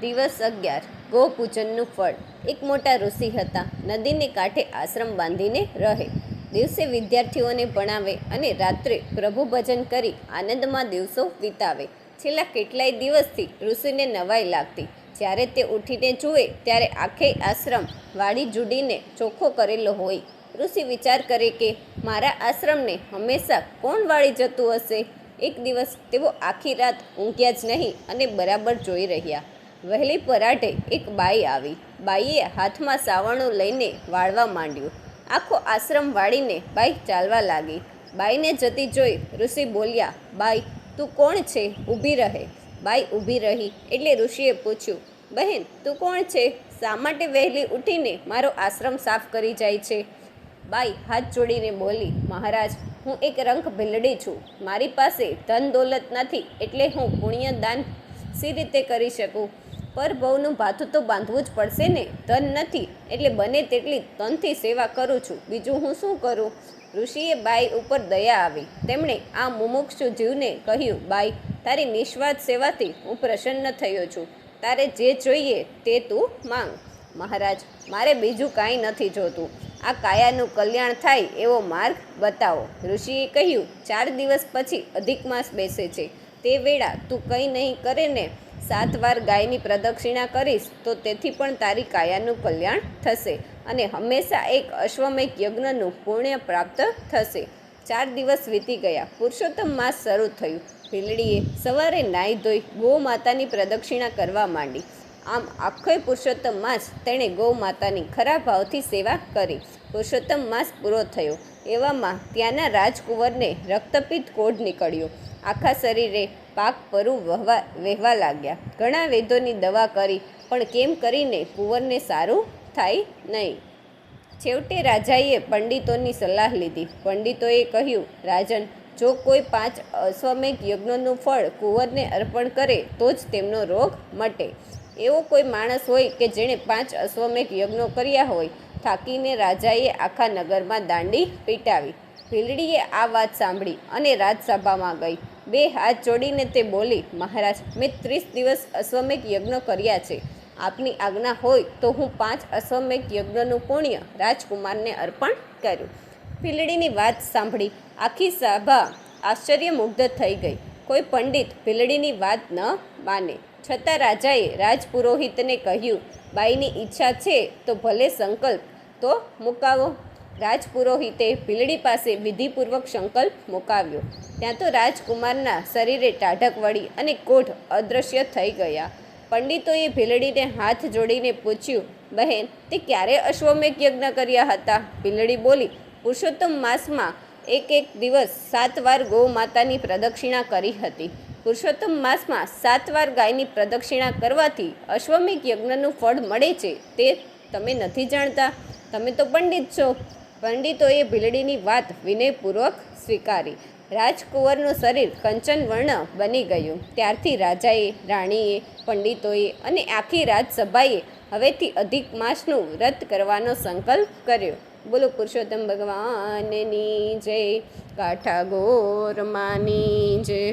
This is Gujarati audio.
દિવસ 11 ગૌપૂજનનું ફળ. એક મોટા ઋષિ હતા. નદીને કાંઠે આશ્રમ બાંધીને રહે. દિવસે વિદ્યાર્થીઓને ભણાવે અને રાત્રે પ્રભુ ભજન કરી આનંદમાં દિવસો વિતાવે. છેલ્લા કેટલાય દિવસથી ઋષિને નવાઈ લાગતી. જ્યારે તે ઉઠીને જુએ ત્યારે આખે આશ્રમ વાળી જુડીને ચોખ્ખો કરેલો હોય. ઋષિ વિચાર કરે કે મારા આશ્રમને હંમેશા કોણ વાળી જતું હશે? એક દિવસ તેઓ આખી રાત ઊંઘ્યા જ નહીં અને બરાબર જોઈ રહ્યા. વહેલી પરાઢે એક બાઈ આવી. બાઈએ હાથમાં સાવરણું લઈને વાળવા માંડ્યું. આખો આશ્રમ વાળીને બાઈ ચાલવા લાગી. બાઈને જતી જોઈ ઋષિ બોલ્યા, બાઈ, તું કોણ છે? ઊભી રહે. બાઈ ઊભી રહી એટલે ઋષિએ પૂછ્યું, બહેન, તું કોણ છે? શા માટે વહેલી ઉઠીને મારો આશ્રમ સાફ કરી જાય છે? બાઈ હાથ જોડીને બોલી, મહારાજ, હું એક રંક ભીલડી છું. મારી પાસે ધન દોલત નથી એટલે હું પુણ્યદાન સી રીતે કરી શકું? પર ભવનું ભાથું તો બાંધવું જ પડશે ને. ધન નથી એટલે બને તેટલી તનથી સેવા કરું છું. બીજું હું શું કરું? ઋષિએ બાઈ ઉપર દયા આવી. તેમણે આ મુમુક્ષુ જીવને કહ્યું, બાઈ, તારી નિસ્વાર્થ સેવાથી હું પ્રસન્ન થયો છું. તારે જે જોઈએ તે તું માંગ. મહારાજ, મારે બીજું કાંઈ નથી જોતું. આ કાયાનું કલ્યાણ થાય એવો માર્ગ બતાવો. ઋષિએ કહ્યું, 4 દિવસ પછી અધિક માસ બેસે છે. તે વેળા તું કંઈ નહીં કરે ને 7 વાર ગાયની પ્રદક્ષિણા કરીશ તો તેથી પણ તારી કાયાનું કલ્યાણ થશે અને હંમેશા એક અશ્વમેઘ યજ્ઞનું પુણ્ય પ્રાપ્ત થશે. 4 દિવસ વીતી ગયા. પુરુષોત્તમ માસ શરૂ થયું. ભીલડીએ સવારે નાહી ધોઈ ગૌ માતાની પ્રદક્ષિણા કરવા માંડી. આમ આખો પુરુષોત્તમ માસ તેણે ગૌ માતાની ખરા ભાવથી સેવા કરી. પુરુષોત્તમ માસ પૂરો થયો. એવામાં ત્યાંના રાજકુંવરને રક્તપિત્ત કોઢ નીકળ્યો. આખા શરીરે પાક પરુ વહેવા લાગ્યા. ઘણા વૈદ્યોની દવા કરી પણ કેમ કરીને કુંવરને સારું થાય નહીં. છેવટે રાજાએ પંડિતોની સલાહ લીધી. પંડિતોએ કહ્યું, રાજન, જો કોઈ 5 અશ્વમેઘ યજ્ઞોનું ફળ કુંવરને અર્પણ કરે તો જ તેમનો રોગ મટે. એવો કોઈ માણસ હોય કે જેણે 5 અશ્વમેઘ યજ્ઞો કર્યા હોય? થાકીને રાજાએ આખા નગરમાં દાંડી પીટાવી. ભીલડીએ આ વાત સાંભળી અને રાજસભામાં ગઈ. 2 હાથ જોડીને તે બોલી, મહારાજ, મેં 30 દિવસ અશ્વમેઘ યજ્ઞ કર્યા છે. આપની આજ્ઞા હોય તો હું 5 અશ્વમેઘ યજ્ઞનું પુણ્ય રાજકુમારને અર્પણ કર્યું. ભીલડીની વાત સાંભળી આખી સભા આશ્ચર્યમુગ્ધ થઈ ગઈ. કોઈ પંડિત ભીલડીની વાત ન માને. છતાં રાજાએ રાજપુરોહિતને કહ્યું, બાઈની ઈચ્છા છે તો ભલે સંકલ્પ તો મુકાવો. રાજપુરોહિતે ભીલડી પાસે વિધિપૂર્વક સંકલ્પ મુકાવ્યો. ત્યાં તો રાજકુમારના શરીરે ટાઢક વળી અને કોઢ અદૃશ્ય થઈ ગયા. પંડિતોએ ભીલડીને હાથ જોડીને પૂછ્યું, બહેન, તે ક્યારે અશ્વમેઘ યજ્ઞ કર્યા હતા? ભીલડી બોલી, પુરુષોત્તમ માસમાં એક દિવસ 7 વાર ગૌ માતાની પ્રદક્ષિણા કરી હતી. પુરુષોત્તમ માસમાં 7 વાર ગાયની પ્રદક્ષિણા કરવાથી અશ્વમેઘ યજ્ઞનું ફળ મળે છે. તે તમે નથી જાણતા? તમે તો પંડિત છો. પંડિતોએ ભીલડીની વાત વિનયપૂર્વક સ્વીકારી. રાજકુંવરનું શરીર કંચન વર્ણ બની ગયું. ત્યારથી રાજાએ, રાણીએ, પંડિતોએ અને આખી રાજસભાએ હવેથી અધિક માસનું વ્રત કરવાનો સંકલ્પ કર્યો. બોલો પુરુષોત્તમ ભગવાનની જય. કાઠા ગોર માની જય.